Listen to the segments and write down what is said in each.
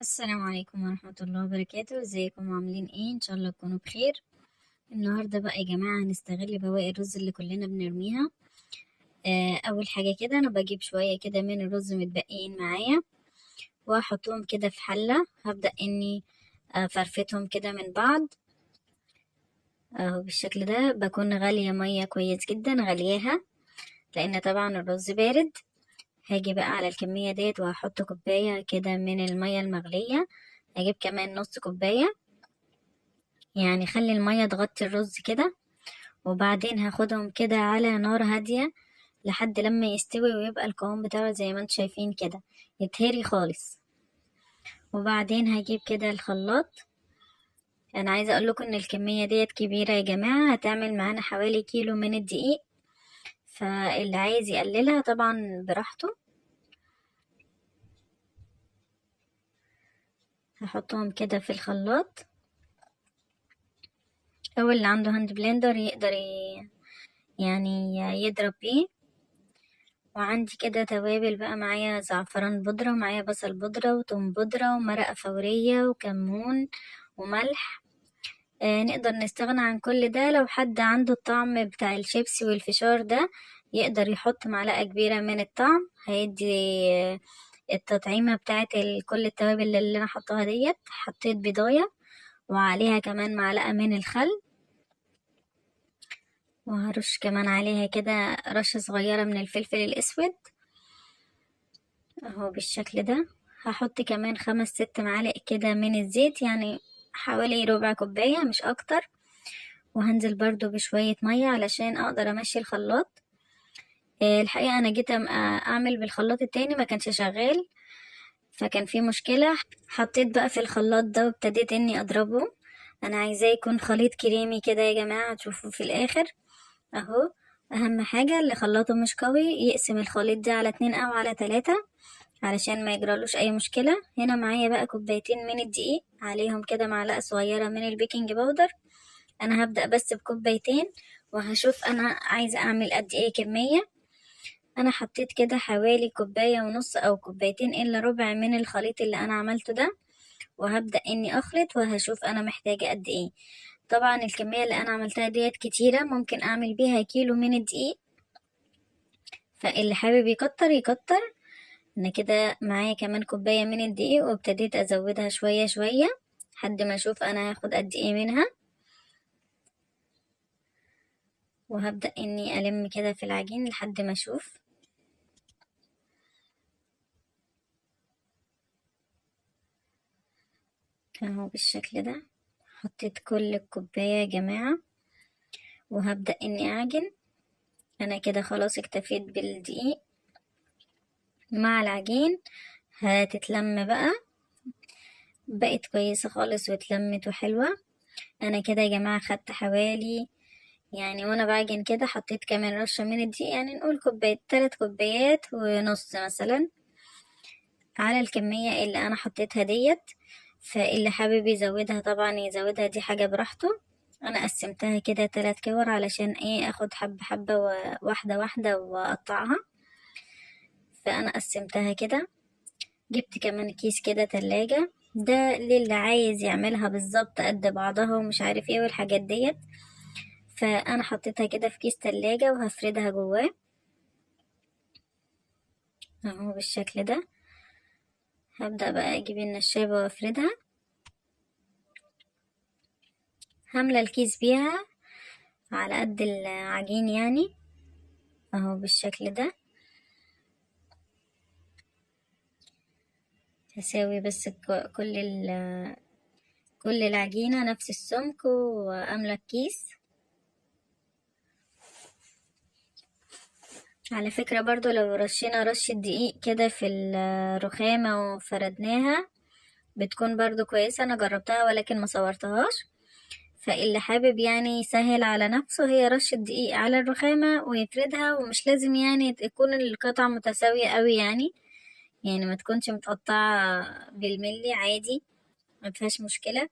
السلام عليكم ورحمة الله وبركاته. ازيكم عاملين ايه؟ ان شاء الله تكونوا بخير. النهاردة بقى يا جماعة هنستغل بواقي الرز اللي كلنا بنرميها. اول حاجة كده انا بجيب شوية كده من الرز متبقيين معايا واحطهم كده في حلة. هبدأ اني فرفتهم كده من بعض اهو بالشكل ده. بكون غالية مية كويس جدا، غلياها لان طبعا الرز بارد. هاجي بقى على الكمية ديت وهحط كوباية كده من المية المغلية. هجيب كمان نص كوباية، يعني خلي المية تغطي الرز كده. وبعدين هاخدهم كده على نار هادية لحد لما يستوي ويبقى القوام بتاعه زي ما انتم شايفين كده، يتهري خالص. وبعدين هجيب كده الخلاط. انا عايزة اقول لكم ان الكمية ديت كبيرة يا جماعة، هتعمل معانا حوالي كيلو من الدقيق، فاللي عايز يقللها طبعا براحته. هحطهم كده في الخلاط، او اللي عنده هاند بلندر يقدر يعني يضرب بيه. وعندي كده توابل بقى، معايا زعفران بودرة ومعايا بصل بودرة وتوم بودرة ومرقة فورية وكمون وملح. نقدر نستغنى عن كل ده. لو حد عنده الطعم بتاع الشيبسي والفشار ده يقدر يحط معلقة كبيرة من الطعم، هيدي التطعيمة بتاعت كل التوابل اللي انا حطاها ديت. حطيت بيضاية وعليها كمان معلقة من الخل، وهرش كمان عليها كده رشة صغيرة من الفلفل الأسود اهو بالشكل ده. هحط كمان 5 6 معالق كده من الزيت، يعني حوالي ربع كوباية مش اكتر. وهنزل برضو بشوية مية علشان اقدر امشي الخلاط. الحقيقة انا جيت اعمل بالخلاط التاني ما كانش شغال، فكان في مشكلة. حطيت بقى في الخلاط ده وابتديت اني اضربه. انا عايزاه يكون خليط كريمي كده يا جماعة، تشوفوا في الاخر اهو. اهم حاجة اللي خلاطه مش قوي يقسم الخليط ده على 2 او على 3 علشان ما يجرالوش اي مشكلة. هنا معايا بقى كوبايتين من الدقيق، عليهم كده معلقة صغيرة من البيكنج باودر. انا هبدأ بس بكوبايتين وهشوف انا عايزة اعمل قد ايه كمية. انا حطيت كده حوالي كوباية ونص او كوبايتين الا ربع من الخليط اللي انا عملته ده، وهبدأ اني اخلط وهشوف انا محتاجة قد ايه. طبعا الكمية اللي انا عملتها ديت كتيرة، ممكن اعمل بيها كيلو من الدقيق، فاللي حابب يكتر يكتر. انا كده معايا كمان كوباية من الدقيق وابتديت ازودها شوية شوية لحد ما اشوف انا هاخد قد ايه منها. وهبدأ اني الم كده في العجين لحد ما اشوف اهو بالشكل ده. حطيت كل الكوباية يا جماعة وهبدأ اني اعجن. انا كده خلاص اكتفيت بالدقيق مع العجين. هتتلم بقى، بقت كويسة خالص واتلمت وحلوة. انا كده يا جماعة خدت حوالي، يعني وانا بعجن كده حطيت كمان رشة من الدقيق، يعني نقول كوباية 3 كوبايات ونص مثلا على الكمية اللي انا حطيتها ديت. فاللي حابب يزودها طبعا يزودها، دي حاجة براحته. انا قسمتها كده 3 كور علشان ايه اخد حبة حبة وواحدة واحدة واقطعها. فانا قسمتها كده. جبت كمان كيس كده تلاجة، ده للي عايز يعملها بالظبط قد بعضها ومش عارف ايه والحاجات ديت. فانا حطيتها كده في كيس تلاجة وهفردها جواه اهو بالشكل ده. هبدأ بقى اجيب النشابة وافردها، هملى الكيس بيها على قد العجين يعني اهو بالشكل ده. هساوي بس كل العجينة نفس السمك واملى الكيس. على فكرة برضو لو رشينا رشة دقيق كده في الرخامة وفردناها بتكون برضو كويسة. انا جربتها ولكن ما صورتهاش. فاللي حابب يعني يسهل على نفسه، هي رشة دقيق على الرخامة ويفردها، ومش لازم يعني تكون القطع متساوية قوي، يعني ما تكونش متقطعة بالملي، عادي ما فيهاش مشكلة.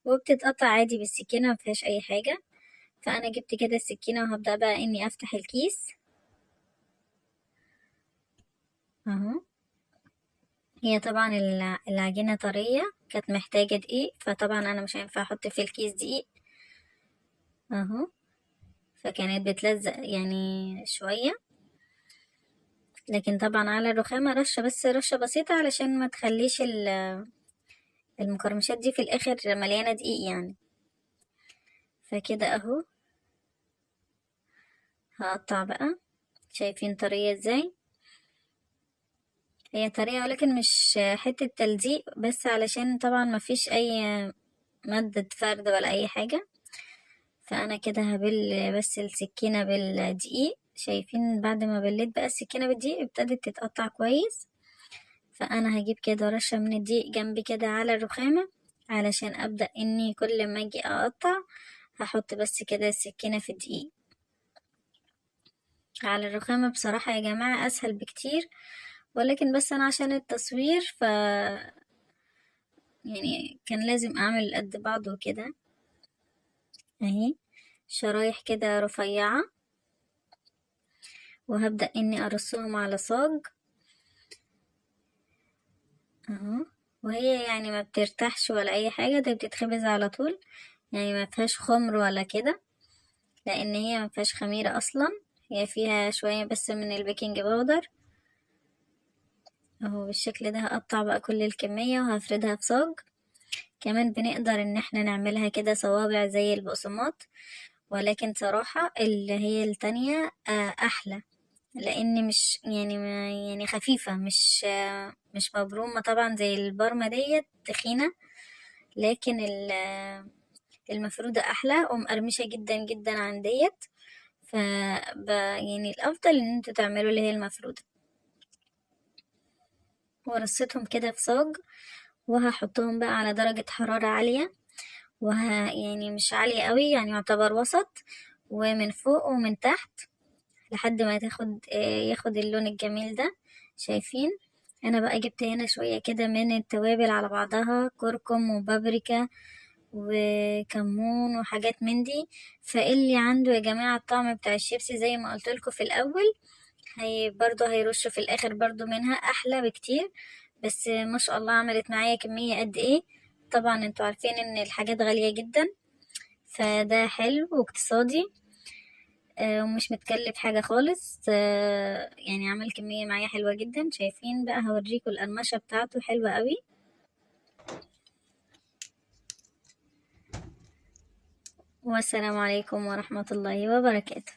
وبتتقطع عادي بالسكينة ما فيهاش اي حاجة. فانا جبت كده السكينة وهبدأ بقى اني افتح الكيس اهو. هي طبعا العجينة طرية، كانت محتاجة دقيق، فطبعا انا مش هينفع احط في الكيس دقيق اهو، فكانت بتلزق يعني شوية. لكن طبعا على الرخامة رشة، بس رشة بسيطة علشان ما تخليش المقرمشات دي في الاخر مليانة دقيق يعني. فكده اهو هقطع بقى. شايفين طرية ازاي؟ هي طرية ولكن مش حتة تلزيق، بس علشان طبعا مفيش اي مادة فرد ولا اي حاجة. فانا كده هبل بس السكينة بالدقيق. شايفين بعد ما بليت بقى السكينة بالدقيق ابتدت تتقطع كويس. فانا هجيب كده رشة من الدقيق جنبي كده على الرخامة، علشان ابدأ اني كل ما اجي اقطع هحط بس كده السكينة في الدقيق على الرخامة. بصراحة يا جماعة اسهل بكتير، ولكن بس انا عشان التصوير يعني كان لازم اعمل قد بعض وكده. اهي شرايح كده رفيعة، وهبدأ اني ارصهم على صاج اهو. وهي يعني ما بترتاحش ولا اي حاجة، دي بتتخبز على طول، يعني ما فيهاش خمر ولا كده، لان هي ما فيهاش خميرة اصلا. هي فيها شوية بس من البيكنج باودر اهو. بالشكل ده هقطع بقى كل الكمية وهفردها في صاج. كمان بنقدر ان احنا نعملها كده صوابع زي البقسماط، ولكن صراحة اللي هي التانية احلى، لان مش يعني ما يعني خفيفة، مش مبرومة طبعا زي البرمة ديت تخينة. لكن المفرودة احلى ومقرمشة جدا جدا عن ديت. ف يعني الافضل ان انتوا تعملوا اللي هي المفرودة. ورصيتهم كده في صاج، وهحطهم بقى على درجة حرارة عالية، يعني مش عالية قوي، يعني يعتبر وسط، ومن فوق ومن تحت لحد ما ياخد اللون الجميل ده. شايفين؟ انا بقى جبت هنا شوية كده من التوابل على بعضها، كركم وبابريكا وكمون وحاجات من دي. فاللي عنده يا جماعة الطعم بتاع الشيبسي زي ما قلتلكوا في الاول، هي برضو هيرش في الاخر برضو منها احلى بكتير. بس ما شاء الله عملت معايا كمية قد ايه. طبعا انتوا عارفين ان الحاجات غالية جدا، فده حلو واقتصادي ومش متكلف حاجة خالص. يعني عمل كمية معايا حلوة جدا. شايفين بقى؟ هوريكم القرمشة بتاعته حلوة قوي. والسلام عليكم ورحمة الله وبركاته.